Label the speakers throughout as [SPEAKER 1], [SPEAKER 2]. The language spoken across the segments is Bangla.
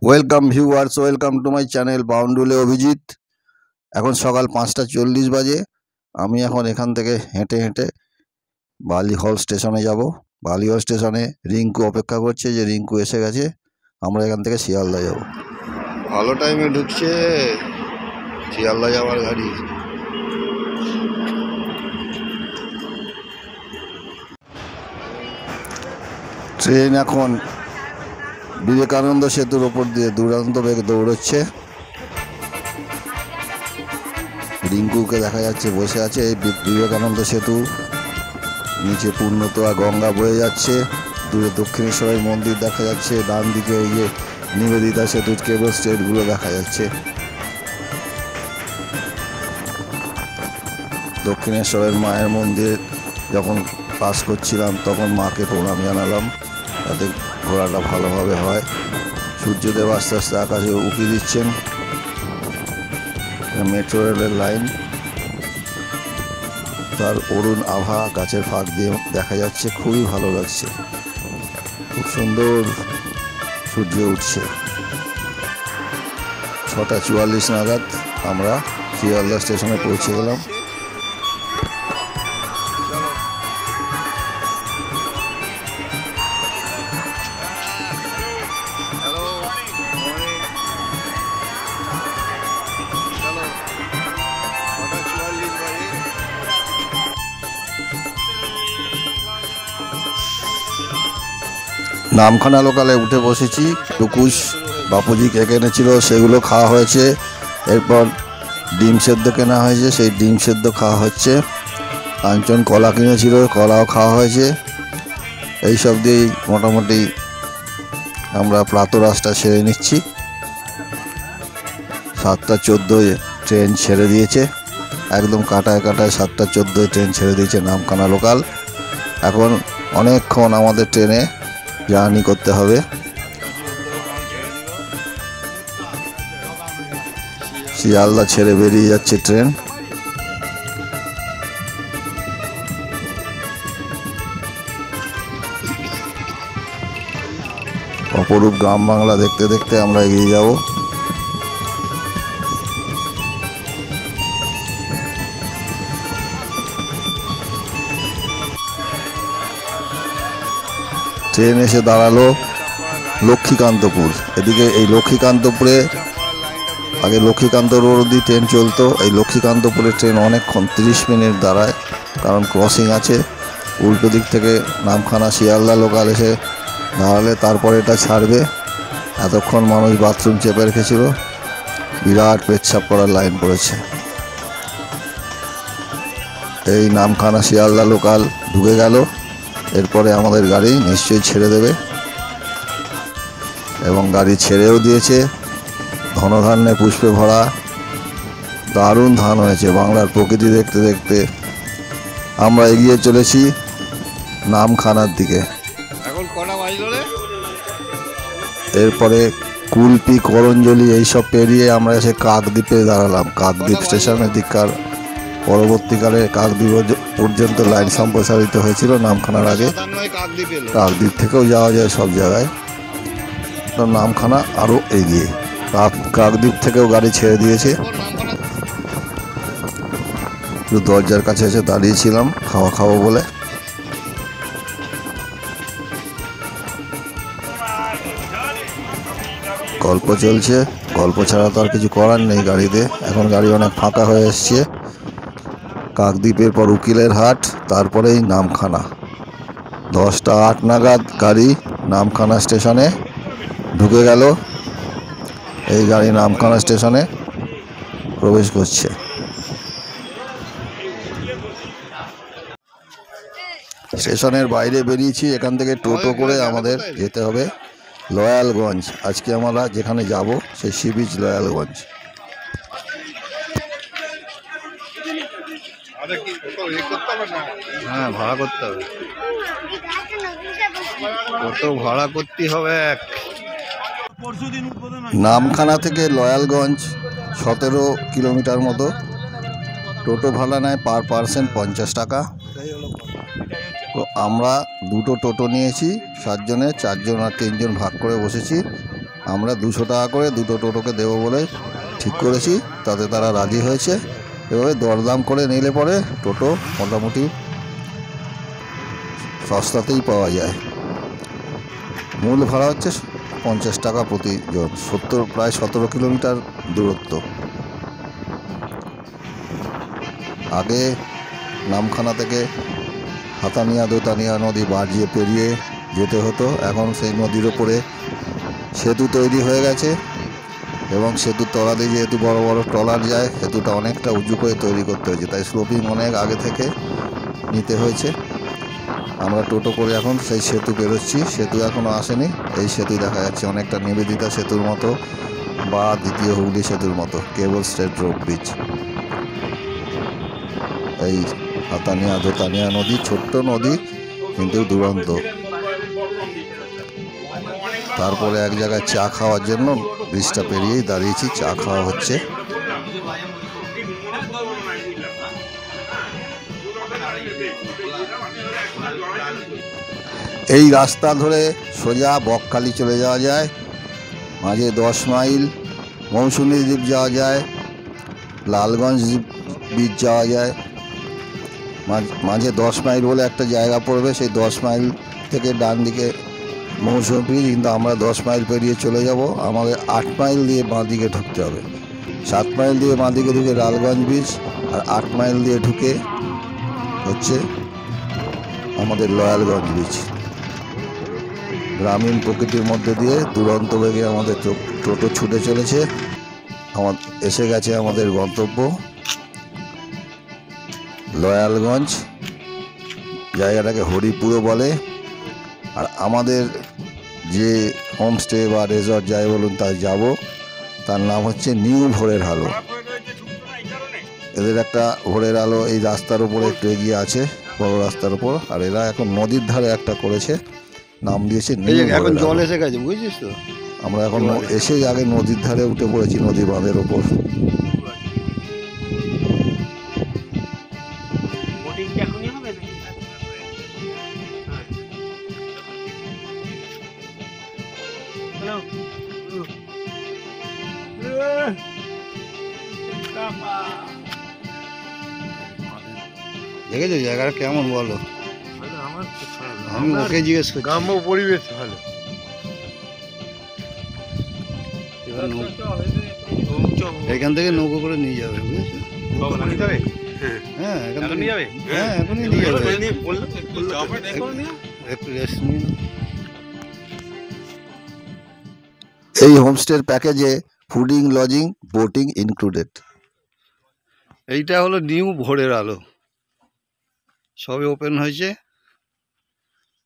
[SPEAKER 1] Welcome viewers, welcome to my channel Baundule Abhijit. এখন সকাল 5টা 40 বাজে। আমি এখন এখান থেকে হেঁটে হেঁটে বালিহল স্টেশনে যাব। বালিহল স্টেশনে রিঙ্কু অপেক্ষা করছে, যে রিঙ্কু এসে গেছে। আমরা এখান থেকে শিয়ালদা যাব। ভালো টাইমে ঢুকছে শিয়ালদা যাওয়ার গাড়ি। ট্রেন এখন বিবেকানন্দ সেতুর ওপর দিয়ে দুরন্ত বেগে দৌড়চ্ছে। রিঙ্কুকে দেখা যাচ্ছে বসে আছে। এই বিবেকানন্দ সেতু, নিচে পূর্ণতোয়া গঙ্গা বয়ে যাচ্ছে। দূরে দক্ষিণেশ্বরের মন্দির দেখা যাচ্ছে। ডান দিকে এই যে নিবেদিতা সেতুর কেবল স্টেটগুলো দেখা যাচ্ছে। দক্ষিণেশ্বরের মায়ের মন্দির যখন পাস করছিলাম তখন মাকে প্রণাম জানালাম, তাতে ঘোরাটা ভালোভাবে হয়। সূর্যদেব আস্তে আস্তে আকাশে উঁকি দিচ্ছেন। মেট্রো রেলের লাইন, তার অরুণ আভা গাছের ফাঁক দিয়ে দেখা যাচ্ছে। খুবই ভালো লাগছে, খুব সুন্দর সূর্য উঠছে। 6টা 44 নাগাদ আমরা শিয়ালদা স্টেশনে পৌঁছে গেলাম। নামখানা লোকালে উঠে বসেছি। টুকুস বাপুজি কেক এনেছিল, সেগুলো খাওয়া হয়েছে। এরপর ডিম সেদ্ধ কেনা হয়েছে, সেই ডিম সেদ্ধ খাওয়া হচ্ছে। কাঞ্চন কলা কিনেছিল, কলাও খাওয়া হয়েছে। এইসব দিয়েই মোটামুটি আমরা প্রাতরাশটা সেরে নিচ্ছি। 7টা 14 ট্রেন ছেড়ে দিয়েছে, একদম কাটায় কাটায় 7টা 14 ট্রেন ছেড়ে দিয়েছে নামখানা লোকাল। এখন অনেকক্ষণ আমাদের ট্রেনে জার্নি করতে হবে। শিয়ালদা ছেড়ে বেরিয়ে যাচ্ছে ট্রেন। অপরূপ গ্রাম বাংলা দেখতে দেখতে আমরা এগিয়ে যাব। ট্রেন এসে দাঁড়ালো লক্ষ্মীকান্তপুর। এদিকে এই লক্ষ্মীকান্তপুরে আগে লক্ষ্মীকান্ত রোড অবধি ট্রেন চলতো। এই লক্ষ্মীকান্তপুরে ট্রেন অনেকক্ষণ 30 মিনিট দাঁড়ায়, কারণ ক্রসিং আছে। উল্টো দিক থেকে নামখানা শিয়ালদা লোকাল এসে দাঁড়ালে তারপরে এটা ছাড়বে। এতক্ষণ মানুষ বাথরুম চেপে রেখেছিল, বিরাট পেচ্ছাপ করার লাইন পড়েছে। এই নামখানা শিয়ালদা লোকাল ঢুকে গেল। এরপরে আমাদের গাড়ি নিশ্চয়ই ছেড়ে দেবে, এবং গাড়ি ছেড়েও দিয়েছে। ধনধান্যে পুষ্পে ভরা দারুণ ধান হয়েছে। বাংলার প্রকৃতি দেখতে দেখতে আমরা এগিয়ে চলেছি নামখানার দিকে। এরপরে কুলপি, করঞ্জলি এইসব পেরিয়ে আমরা এসে কাকদ্বীপে দাঁড়ালাম। কাকদ্বীপ স্টেশনের দিককার পরবর্তীকালে কাকদ্বীপ পর্যন্ত লাইন সম্প্রসারিত হয়েছিল নামখানার আগে। কাকদ্বীপ থেকেও যাওয়া যায় সব জায়গায়। নামখানা আরও এগিয়ে। কাকদ্বীপ থেকেও গাড়ি ছেড়ে দিয়েছে। শুধু দরজার কাছে এসে দাঁড়িয়েছিলাম খাওয়া খাবো বলে। গল্প চলছে, গল্প ছাড়া তো আর কিছু করার নেই গাড়িতে। এখন গাড়ি অনেক ফাঁকা হয়ে এসছে। কাকদ্বীপের পর উকিলের হাট, তারপরেই নামখানা। 10টা 8 নাগাদ গাড়ি নামখানা স্টেশনে ঢুকে গেল। এই গাড়ি নামখানা স্টেশনে প্রবেশ করছে। স্টেশনের বাইরে বেরিয়েছি। এখান থেকে টোটো করে আমাদের যেতে হবে লয়ালগঞ্জ। আজকে আমরা যেখানে যাব সেই সি বিচ লয়ালগঞ্জ। হ্যাঁ, ভাড়া করতে হবে, টোটো ভাড়া করতে হবে। নামখানা থেকে লয়ালগঞ্জ 17 কিলোমিটার মতো। টোটো ভাড়া নেয় পার পার্সন 50 টাকা। তো আমরা দুটো টোটো নিয়েছি, 7 জনের, 4 জন আর 3 জন ভাগ করে বসেছি। আমরা 200 টাকা করে দুটো টোটোকে দেবো বলে ঠিক করেছি, তাতে তারা রাজি হয়েছে। এভাবে দরদাম করে নিলে পরে টোটো মোটামুটি সস্তাতেই পাওয়া যায়। মূল ভাড়া হচ্ছে 50 টাকা প্রতিজন, প্রায় 17 কিলোমিটার দূরত্ব। আগে নামখানা থেকে হাতানিয়া দোতানিয়া নদী বাড়িয়ে পেরিয়ে যেতে হতো, এখন সেই নদীর ওপরে সেতু তৈরি হয়ে গেছে এবং সেতুর তলা দিয়ে যেহেতু বড় বড় ট্রলার যায়, সেতুটা অনেকটা উঁচু করে তৈরি করতে হয়েছে, তাই স্লোপিং অনেক আগে থেকে নিতে হয়েছে। আমরা টোটো করে এখন সেই সেতু বেরোচ্ছি, সেতু এখনও আসেনি। এই সেতু দেখা যাচ্ছে অনেকটা নিবেদিতা সেতুর মতো বা দ্বিতীয় হুগলি সেতুর মতো, কেবল স্টেট রোড ব্রিজ। এই হাতানিয়া দোতানিয়া নদী ছোট্ট নদী কিন্তু দুরন্ত। তারপরে এক জায়গায় চা খাওয়ার জন্য ব্রিজটা পেরিয়েই দাঁড়িয়েছি, চা খাওয়া হচ্ছে। এই রাস্তা ধরে সোজা বকখালি চলে যাওয়া যায়, মাঝে 10 মাইল মৌসুমী দ্বীপ যাওয়া যায়, লালগঞ্জ বীচ যাওয়া যায়। মাঝে 10 মাইল বলে একটা জায়গা পড়বে, সেই 10 মাইল থেকে ডান দিকে মৌসুমী ব্রিজ, কিন্তু আমরা 10 মাইল পেরিয়ে চলে যাব। আমাদের 8 মাইল দিয়ে বাঁ দিকে ঢুকতে হবে। 7 মাইল দিয়ে বাঁ দিকে ঢুকে লালগঞ্জ বীচ, আর 8 মাইল দিয়ে ঢুকে হচ্ছে আমাদের লয়ালগঞ্জ বীচ। গ্রামীণ প্রকৃতির মধ্যে দিয়ে দুরন্ত বেগে আমাদের টোটো ছুটে চলেছে। এসে গেছে আমাদের গন্তব্য লয়ালগঞ্জ, জায়গাটাকে হরিপুরও বলে। আর আমাদের যে হোমস্টে বা রেজর্ট যাই বলুন তাই যাব, তার নাম হচ্ছে নিউ ভোরের আলো। এদের একটা ভোরের আলো এই রাস্তার উপরে একটু এগিয়ে আছে, বড় রাস্তার উপর। আর এরা এখন নদীর ধারে একটা করেছে, নাম দিয়েছে নিউ ভোরের আলো।
[SPEAKER 2] জল এসে গেছে, বুঝছিস তো।
[SPEAKER 1] আমরা এখন এসে আগে নদীর ধারে উঠে পড়েছি, নদী বাঁধের ওপর।
[SPEAKER 2] দেখেছো জায়গাটা কেমন বলো? আমি ওকে জিজ্ঞেস করছি।
[SPEAKER 3] গ্রাম্য পরিবেশ ভালো।
[SPEAKER 2] এখান থেকে নৌকো করে নিয়ে যাবে, বুঝেছো? হ্যাঁ এখন নিয়ে যাবে। হ্যাঁ এখনই নিয়ে যাবে। একটু রেস্ট নিন।
[SPEAKER 1] এই হোমস্টের প্যাকেজে ফুডিং, লজিং, বোটিং ইনক্লুডেড।
[SPEAKER 2] এইটা হলো নিউ ভোরের আলো, সবে ওপেন হয়েছে।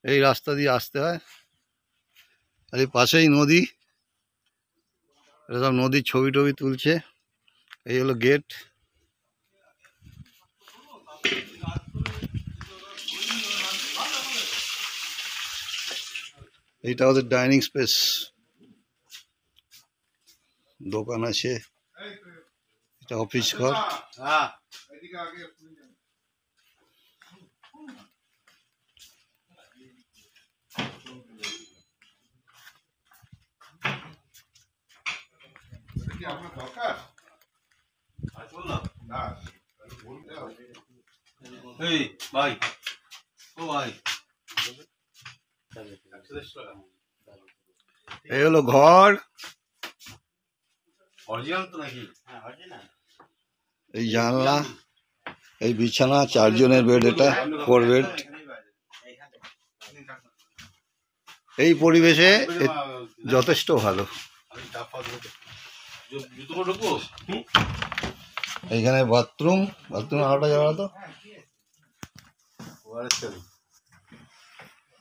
[SPEAKER 2] এই রাস্তা দিয়ে আসতে হয়, আর এই পাশেই নদী। এটা সব নদীর ছবি টবি তুলছে। এই হলো গেট। এইটা ওদের ডাইনিং স্পেস, দোকান আছে, এটা অফিস ঘর। এই হলো ঘর, এই জানলা, এই বিছানা, 4 জনের বেড, এটা 4 বেড। এই পরিবেশে যথেষ্ট ভালো। এইখানে বাথরুম আলোটা জ্বালা তো।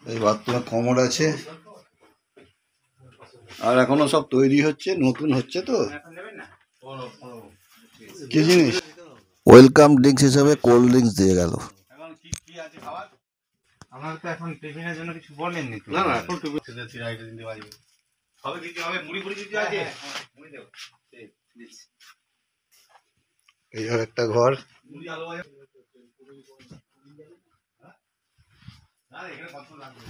[SPEAKER 2] এই বাথরুমে কমোড আছে, আর এখনো সব তৈরি হচ্ছে, নতুন হচ্ছে তো। কি জিনিস?
[SPEAKER 1] ওয়েলকাম ড্রিঙ্কস হিসেবে কোল্ড ড্রিঙ্কস দিয়ে গেল।
[SPEAKER 3] আমার তো এখন টিফিনের জন্য কিছু বলেননি তো। না এখন টিফিন দিতে পারবে। হবে দিতে হবে, মুড়ি দিতে আছে। মুড়ি দেব।
[SPEAKER 2] এই আর একটা ঘর।
[SPEAKER 3] মুড়ি আলো আছে। না এখানে কত লাগবে?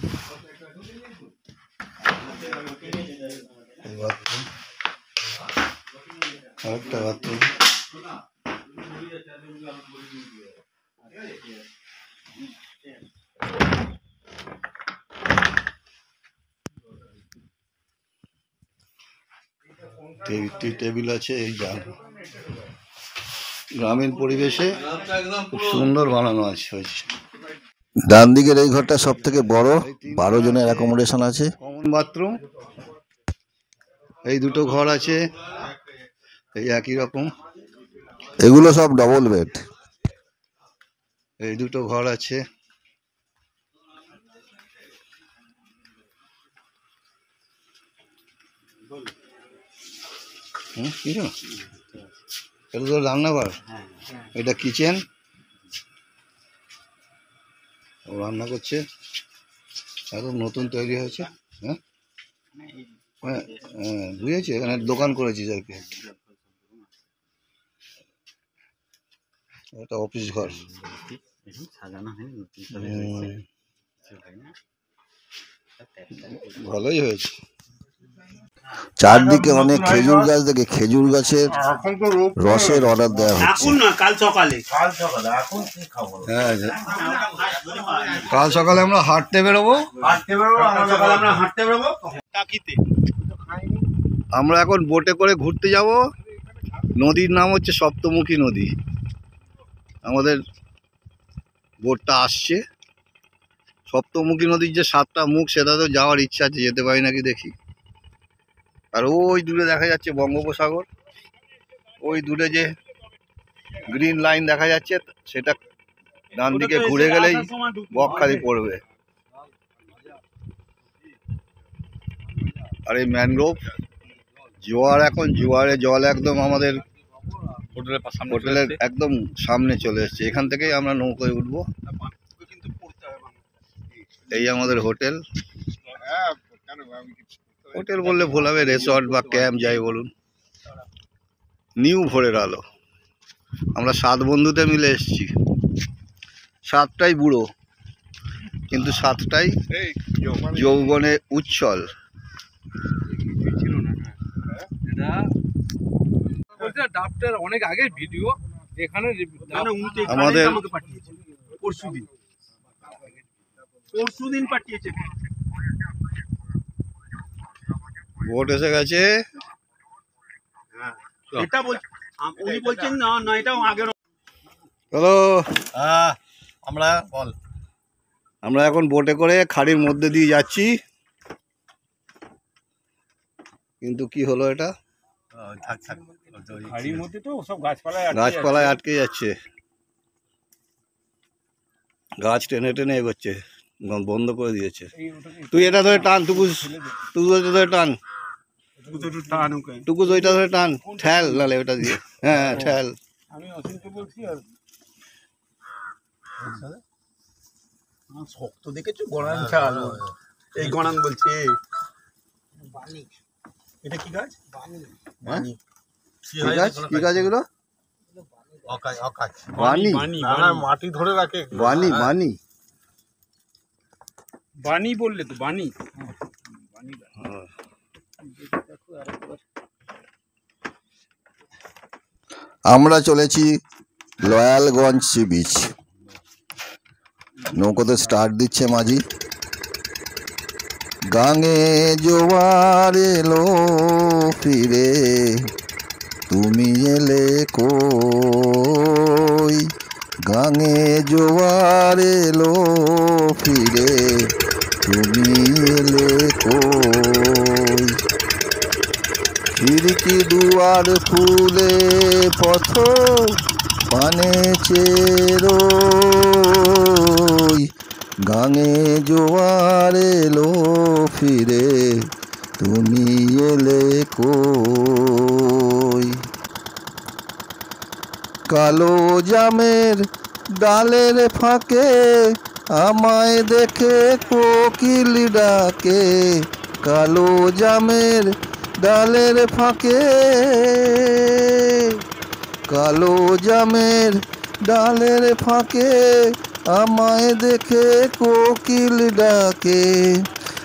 [SPEAKER 2] এই বাথরুম, আরেকটা বাথরুম। টেবিল আছে। এই গ্রামীণ পরিবেশে খুব সুন্দর বানানো হয়েছে।
[SPEAKER 1] ডান দিকের এই ঘরটা সব থেকে বড়, 12 জনের অ্যাকোমোডেশন আছে।
[SPEAKER 2] Common bathroom. এই দুটো ঘর আছে, এই একই রকম।
[SPEAKER 1] এগুলো সব ডবল বেড।
[SPEAKER 2] এই দুটো ঘর আছে। এটা তো রান্নাঘর, এটা কিচেন। ও রান্না করছে, একদম নতুন তৈরি হয়েছে। হ্যাঁ হ্যাঁ বুঝেছি, এখানে দোকান করেছিস আর কি। এটা অফিস ঘর। ভালোই হয়েছে।
[SPEAKER 1] চারদিকে অনেক খেজুর গাছ, দেখে খেজুর গাছের রসের অর্ডার দেওয়া হচ্ছে।
[SPEAKER 3] কাল সকালে
[SPEAKER 2] হ্যাঁ, কাল সকালে আমরা হাঁটতে বেরোবো। আমরা এখন বোটে করে ঘুরতে যাব। নদীর নাম হচ্ছে সপ্তমুখী নদী। আমাদের বোটটা আসছে। সপ্তমুখী নদীর যে 7টা মুখ, সেটা তো যাওয়ার ইচ্ছা আছে, যেতে পারি নাকি দেখি। আর ওই দূরে দেখা যাচ্ছে বঙ্গোপসাগর। ওই দূরে যে গ্রিন লাইন দেখা যাচ্ছে, সেটা ডান দিকে ঘুরে গেলেই বকখালি পড়বে। আর এই ম্যানগ্রোভ, জোয়ার, এখন জোয়ারে জল একদম আমাদের হোটেলের একদম সামনে চলে এসছে। এখান থেকেই আমরা নৌকায় উঠবো। এই আমাদের হোটেল। হোটেল বললে ভুল হবে, রিসর্ট বা ক্যাম্প যাই বলুন। নিউ ভোরের আলো। আমরা 7 বন্ধুতে মিলে এসেছি। 7টাই বুড়ো, কিন্তু 7টাই যৌবনে উচ্ছল।
[SPEAKER 4] অনেক আগে ভিডিও যেখানে
[SPEAKER 2] আমাদের
[SPEAKER 3] পরশুদিন পাঠিয়েছে।
[SPEAKER 2] ভোট এসে গেছে।
[SPEAKER 3] এটা উনি বলছেন না না, এটাও আগের।
[SPEAKER 2] হ্যালো,
[SPEAKER 3] বল।
[SPEAKER 2] আমরা এখন বোটে করে খাড়ির মধ্যে দিয়ে যাচ্ছি, কিন্তু কি হলো, এটা
[SPEAKER 4] খাড়ির মধ্যে তো সব
[SPEAKER 2] গাছপালায় আটকে যাচ্ছে। গাছ টেনে টেনে এগোচ্ছে, বন্ধ করে দিয়েছে। তুই এটা ধরে টান, টুকুস ধরে টান, টুকুস ওইটা ধরে টান, ঠেল নালে ওটা দিয়ে। হ্যাঁ ঠেল।
[SPEAKER 4] আমি অসীমকে বলছি। আর
[SPEAKER 3] শক্ত দেখেছো গড়ান চাল, এই গড়ান বলছে। এটা কি গাছ?
[SPEAKER 2] কি গাছ এগুলো?
[SPEAKER 3] মাটি ধরে রাখে।
[SPEAKER 4] বানি বললে তো, বানি।
[SPEAKER 1] আমরা চলেছি লয়ালগঞ্জ সি বিচ। নৌকোতে স্টার্ট দিচ্ছে মাঝি। গাঙে জোয়ার এলো ফিরে, তুমি এলে কই। গাঙে জোয়ার এলো ফিরে, তুমি এলে কই। খিড়কি দুয়ার ফুলে পথ পানে চেরোই। গাঙে জোয়ার এলো ফিরে, তুমি এলে কই। কালো জামের ডালের ফাঁকে আমায় দেখে কোকিল ডাকে। কালো জামের ডালের ফাঁকে, কালো জামের ডালের ফাঁকে আমায় দেখে কোকিল ডাকে।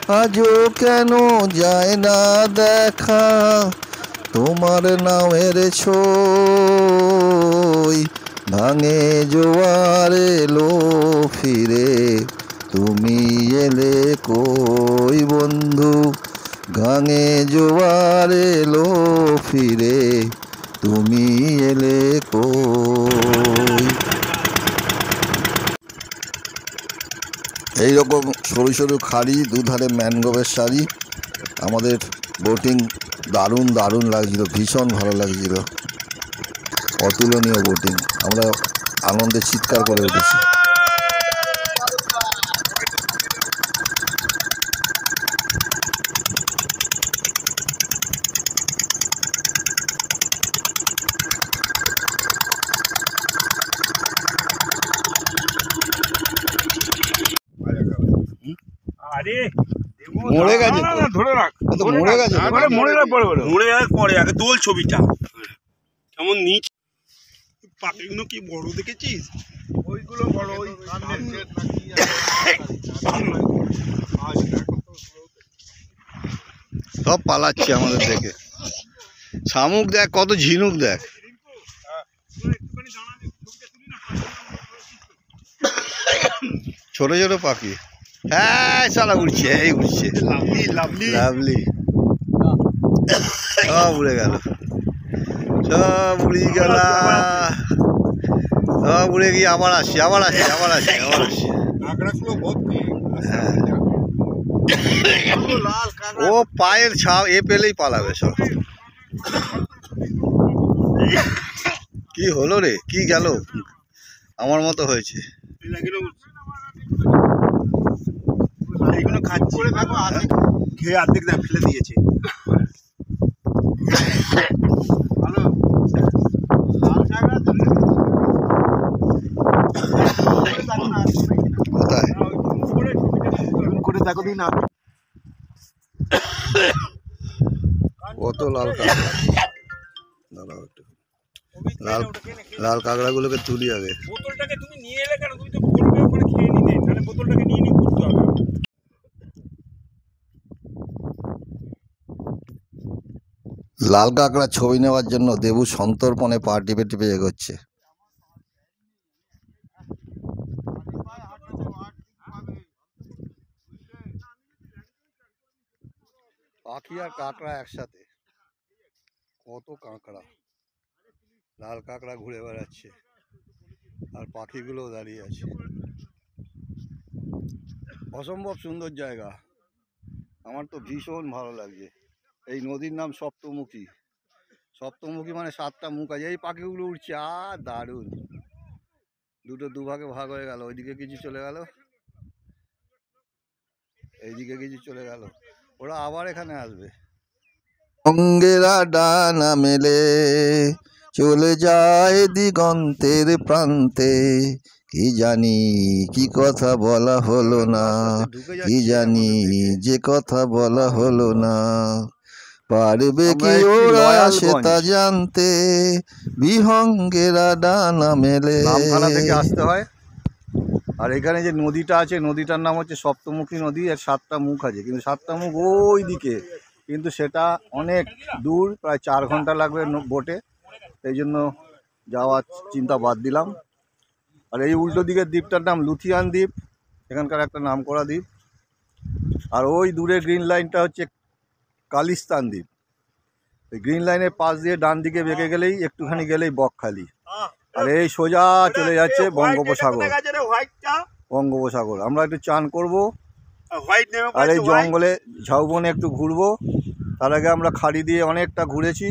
[SPEAKER 1] আজও কেন যায় না দেখা তোমার নামের ছই, ভাঙে জোয়ার এলো ফিরে তুমি এলে কই বন্ধু, ভাঙে জোয়ার এলো ফিরে তুমি এলে কই। এইরকম সরু সরু খাড়ি, দুধারে ম্যানগ্রোভের সারি। আমাদের বোটিং দারুণ দারুণ লাগছিল, ভীষণ ভালো লাগছিল, অতুলনীয় বোটিং। আমরা আনন্দে চিৎকার করে উঠেছি।
[SPEAKER 4] আরে
[SPEAKER 2] মরে গেছে
[SPEAKER 4] না,
[SPEAKER 2] তো।
[SPEAKER 4] না, ধরে রাখ,
[SPEAKER 2] এ তো মরে গেছে তো।
[SPEAKER 4] আরে মরে রাখ, বড় বড়
[SPEAKER 3] মরে যাওয়ার পরে আগে দোল ছবিটা কেমন নিচ পাখিগুলো কি বড় দেখেছিস?
[SPEAKER 4] ওইগুলো বড়, ওই
[SPEAKER 2] সব পালাচ্ছে আমাদের দেখে। শামুক দেখ, কত ঝিনুক দেখ। ছোট ছোট পাখি, হ্যাঁ সালা উড়ছে, এই উড়ছে,
[SPEAKER 3] লাভলি লাভলি
[SPEAKER 2] লাভলি। সব উড়ে গেল, সব উড়ে গেল, সব উড়ে গিয়ে আবার আসছি, আবার আসছি, আবার আসছি, আবার আসছি।
[SPEAKER 3] কাঁকড়াগুলো ভর্তি লাল
[SPEAKER 2] ও পায়ের ছাপ এ পেলেই পালাবে সব। কি হলো রে, কি গেল? আমার মতো হয়েছে।
[SPEAKER 3] এইগুলো খাচ্ছে, দেখো খেয়ে অর্ধেক না ফেলে দিয়েছে। ভালো
[SPEAKER 2] কোথায়?
[SPEAKER 3] করে দেখো দিন না
[SPEAKER 2] কত লাল কাঁকড়া। দাঁড়াও একটু, লাল লাল কাঁকড়াগুলোকে তুলি আগে।
[SPEAKER 4] বোতলটাকে তুমি নিয়ে এলে কেন? তুমি তো বলবে ওখানে খেয়ে নিতে, তাহলে বোতলটাকে নিয়ে নিয়ে করতে হবে।
[SPEAKER 1] লাল কাঁকড়া ছবি নেওয়ার জন্য দেবু সন্তর্পণে পা টিপে টিপে এগোচ্ছে।
[SPEAKER 2] পাখি আর কাঁকড়া একসাথে, কত কাঁকড়া। লাল কাঁকড়া ঘুরে বেড়াচ্ছে আর পাখিগুলোও দাঁড়িয়ে আছে। অসম্ভব সুন্দর জায়গা, আমার তো ভীষণ ভালো লাগছে। এই নদীর নাম সপ্তমুখী। সপ্তমুখী মানে 7টা মুখ আছে। এই পাখিগুলো উঠছে, আর দারুণ। দুটো দুভাগে ভাগ হয়ে গেল, ওইদিকে কিছু চলে গেল, এইদিকে কিছু চলে গেল, ওরা আবার এখানে আসবে।
[SPEAKER 1] অঙ্গেরা ডানা মেলে চলে যায় দিগন্তের প্রান্তে, কি জানি কি কথা বলা হলো না, কি জানি যে কথা বলা হলো না, পারবে
[SPEAKER 2] আমরা
[SPEAKER 1] কি
[SPEAKER 2] একটি
[SPEAKER 1] ওরা
[SPEAKER 2] লয়ালগঞ্জ।
[SPEAKER 1] সেটা জানতে, বিহঙ্গেরা ডানা মেলে।
[SPEAKER 2] নামখানা থেকে আসতে হয়। আর এখানে যে নদীটা আছে, নদীটার নাম হচ্ছে সপ্তমুখী নদী। এর 7টা মুখ আছে, কিন্তু 7টা মুখ ওই দিকে, কিন্তু সেটা অনেক দূর, প্রায় 4 ঘন্টা লাগবে বোটে। এই জন্য যাওয়ার চিন্তা বাদ দিলাম। আর এই উল্টো দিকের দ্বীপটার নাম লুথিয়ান দ্বীপ, এখানকার একটা নামকরা দ্বীপ। আর ওই দূরে গ্রিন লাইনটা হচ্ছে কালিস্তান দ্বীপ। এই গ্রিন লাইনের পাশ দিয়ে ডান দিকে বেঁকে গেলেই, একটুখানি গেলেই বকখালি। আর এই সোজা চলে যাচ্ছে বঙ্গোপসাগর। বঙ্গোপসাগর। আমরা একটু চান করব আর এই জঙ্গলে ঝাউবনে একটু ঘুরবো। তার আগে আমরা খাড়ি দিয়ে অনেকটা ঘুরেছি।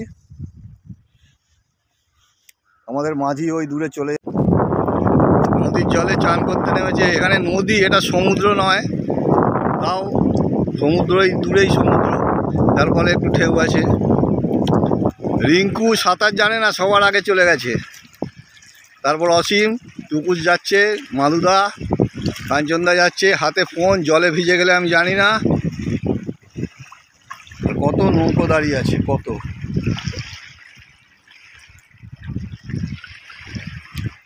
[SPEAKER 2] আমাদের মাঝি ওই দূরে চলে, নদীর জলে চান করতে নেমেছে। এখানে নদী, এটা সমুদ্র নয়, তাও সমুদ্রই, দূরেই সমুদ্র, তার ফলে একটু ঢেউ আছে। রিঙ্কু সাঁতার জানে না, সবার আগে চলে গেছে। তারপর অসীম, টুকুস যাচ্ছে, মালুদা, কাঞ্চনদা যাচ্ছে, হাতে ফোন, জলে ভিজে গেলে আমি জানি না। কত নৌকো দাঁড়িয়ে আছে, কত।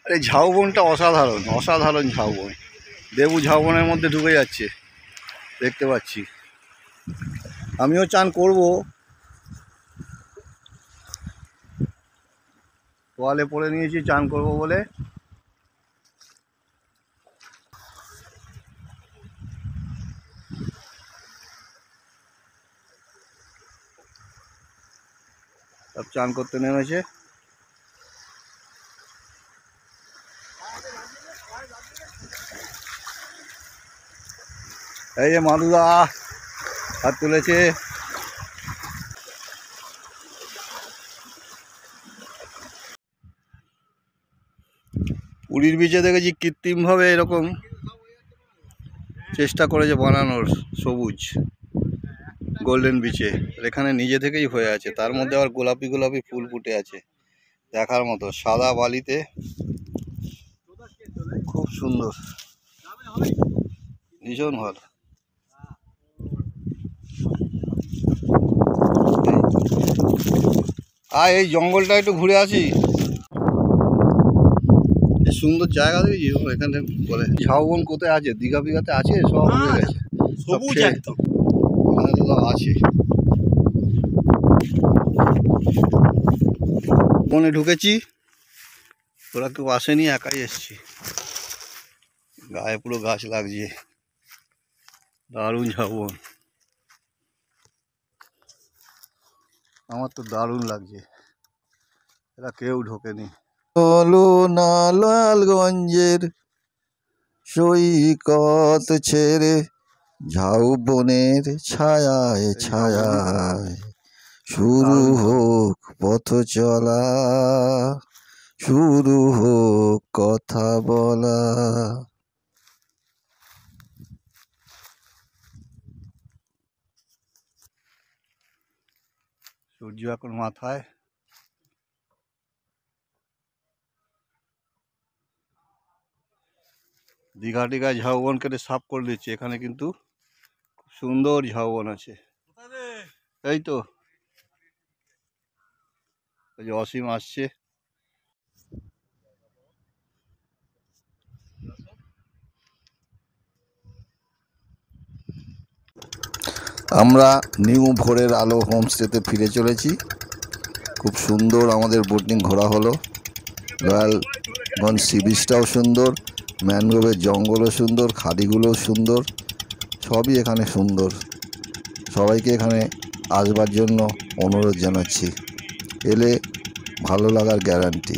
[SPEAKER 2] আরে ঝাউবনটা অসাধারণ, অসাধারণ ঝাউবন। দেবু ঝাউবনের মধ্যে ঢুকে যাচ্ছে, দেখতে পাচ্ছি। আমিও চান করব, তোয়ালে পরে নিয়েছি চান করব বলে। সব চান করতে নেমেছে। এই যে মাদুদা হাত তুলেছে। পুরীর বিচে দেখেছি কৃত্রিমভাবে এরকম চেষ্টা করেছে বানানোর, সবুজ গোল্ডেন বিচে। এখানে নিজে থেকেই হয়ে আছে, তার মধ্যে আবার গোলাপি গোলাপি ফুল ফুটে আছে, দেখার মতো। সাদা বালিতে খুব সুন্দর, ভীষণ ভালো। আর এই জঙ্গলটা একটু ঘুরে আসি, সুন্দর জায়গা দেখেছি এখানে। বলে ঝাউবন কোথায় আছে? দীঘা ফিঘাতে আছে, সব হয়ে গেছে,
[SPEAKER 4] সবুজ একদম।
[SPEAKER 2] এখানে তো সব আছে। বনে ঢুকেছি, ওরা কেউ আসেনি, একাই এসছি। গায়ে পুরো গাছ লাগছে, দারুণ ঝাউবন। আমার তো দারুণ লাগছে, এরা কেউ ঢোকেনি। চলো না লালগঞ্জের সৈকত ছেড়ে, ঝাউবনের ছায়ায় ছায়ায় শুরু হোক পথ চলা, শুরু হোক কথা বলা। সূর্য এখন মাথায়। দীঘা টিঘায় ঝাউবন কেটে সাফ করে দিচ্ছে, এখানে কিন্তু খুব সুন্দর ঝাউবন আছে। এই তো এই যে অসীম আসছে। আমরা নিউ ভোরের আলো হোমস্টেতে ফিরে চলেছি। খুব সুন্দর আমাদের বোটিং ঘোরা হলো। রয়্যালগঞ্জ সি বিচটাও সুন্দর, ম্যানগ্রোভের জঙ্গলও সুন্দর, খাড়িগুলোও সুন্দর, সবই এখানে সুন্দর। সবাইকে এখানে আসবার জন্য অনুরোধ জানাচ্ছি, এলে ভালো লাগার গ্যারান্টি।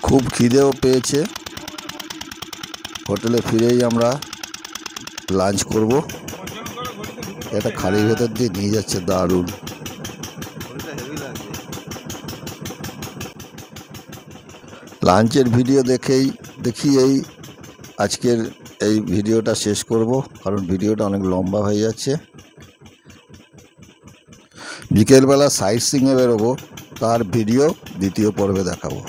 [SPEAKER 2] খুব খিদেও পেয়েছে, হোটেলে ফিরেই আমরা লাঞ্চ করব। একটা খাড়ির ভেতর দিয়ে নিয়ে যাচ্ছে, দারুণ। লাঞ্চের ভিডিও দেখিয়েই আজকের এই ভিডিওটা শেষ করব, কারণ ভিডিওটা অনেক লম্বা হয়ে যাচ্ছে। বিকেলবেলা সাইট সিংয়ে বেরোবো, তার ভিডিও দ্বিতীয় পর্বে দেখাবো।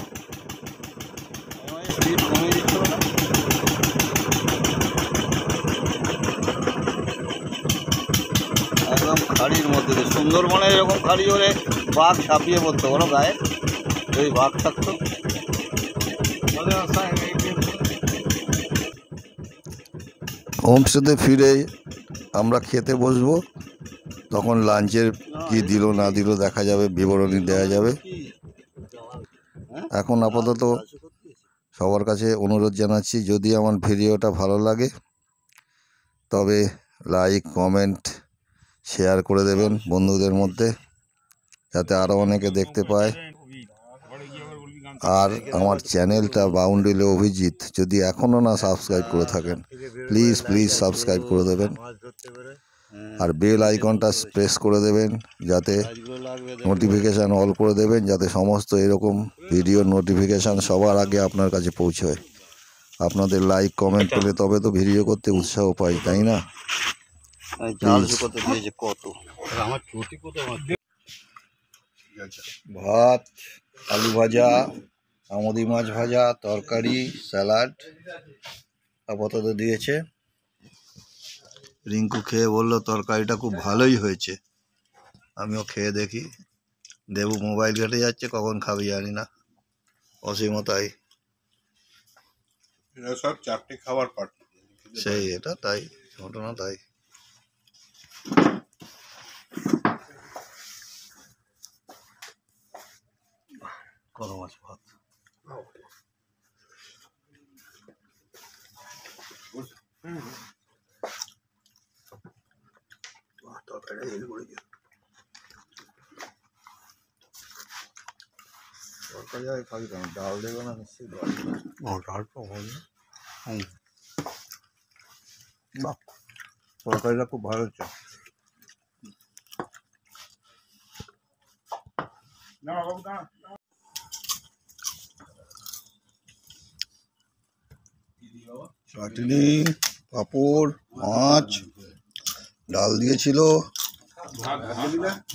[SPEAKER 2] একদম খাড়ির মধ্যে, সুন্দরবনে এরকম খাড়ি হলে বাঘ ছাপিয়ে পড়তো, বলো গায়ে এই বাঘ থাকতো। হোমস্টেতে ফিরে আমরা খেতে বসবো, তখন লাঞ্চের কি দিল না দিল দেখা যাবে, বিবরণী দেওয়া যাবে। এখন আপাতত সবার কাছে অনুরোধ জানাচ্ছি, যদি আমার ভিডিওটা ভালো লাগে তবে লাইক, কমেন্ট, শেয়ার করে দেবেন বন্ধুদের মধ্যে, যাতে আরও অনেকে দেখতে পায়। আর আমার চ্যানেলটা বাউন্ডুলে অভিজিৎ যদি এখনও না সাবস্ক্রাইব করে থাকেন, প্লিজ সাবস্ক্রাইব করে দেবেন। আর বেল আইকনটা প্রেস করে দেবেন, যাতে নোটিফিকেশান অল করে দেবেন, যাতে সমস্ত এরকম ভিডিওর নোটিফিকেশান সবার আগে আপনার কাছে পৌঁছয়। আপনাদের লাইক কমেন্ট পেলে তবে তো ভিডিও করতে উৎসাহ পাই, তাই না? ভাত, আলু ভাজা, আমুদি মাছ ভাজা, তরকারি, স্যালাড আপাতত দিয়েছে। রিঙ্কু খেয়ে বললো তরকারিটা খুব ভালোই হয়েছে। আমিও খেয়ে দেখি। দেবু মোবাইল ঘেটে যাচ্ছে, কখন খাবি জানি না, অসীমতাই।
[SPEAKER 5] এরা সব চারটে খাবার পার্টি।
[SPEAKER 2] সেই এটা তাই ঘটনা তাই। গরম আছে ভাত।
[SPEAKER 1] তরকারি আর খাবি কেন? ডাল দেবে না নিশ্চয়ই।
[SPEAKER 2] ও ডাল তো হবে। বাহ, তরকারিটা খুব ভালো হচ্ছে।
[SPEAKER 4] দাঁড়া বাবু দাঁড়া।
[SPEAKER 2] চাটনি, পাঁপড়, মাছ, ডাল দিয়েছিল,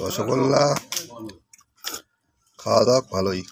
[SPEAKER 2] রসগোল্লা, খাওয়া দাওয়া ভালোই।